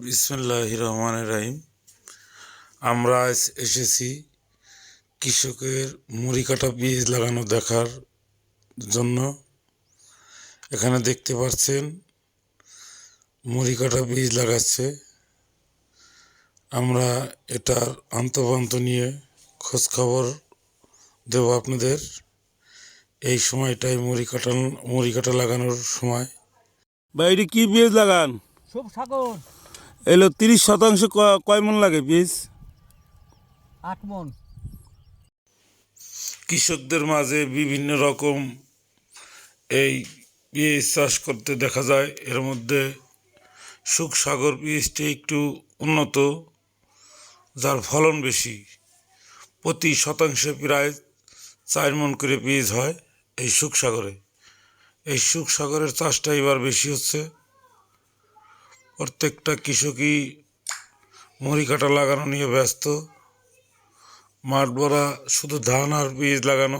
বিসমিল্লাহির রহমানির রহিম। আমরা আজ এসেছি কৃষকের মুড়ি কাটা বীজ লাগানো দেখার জন্য। এখানে দেখতে পাচ্ছেন মুড়ি কাটা বীজ লাগাচ্ছে। আমরা এটার আন্তঃপান্ত নিয়ে খোঁজ খবর দেব আপনাদের। এই সময়টাই মুড়ি কাটা লাগানোর সময়। বাইরে কি বীজ লাগান? শুভ সাগর এলো 30% কয় মন লাগে বীজ? 8 মন। কৃষকদের মাঝে বিভিন্ন রকম এই বীজ চাষ করতে দেখা যায়। এর মধ্যে সুখসাগর বীজটি একটু উন্নত, যার ফলন বেশি। প্রতি শতাংশে প্রায় 4 মন করে বীজ হয় এই সুখসাগরে। এই সুখসাগরের চাষটা এবার বেশি হচ্ছে। প্রত্যেকটা কৃষকই মুড়ি কাটা লাগানো নিয়ে ব্যস্ত। মাঠ ভরা শুধু ধান আর বীজ লাগানো।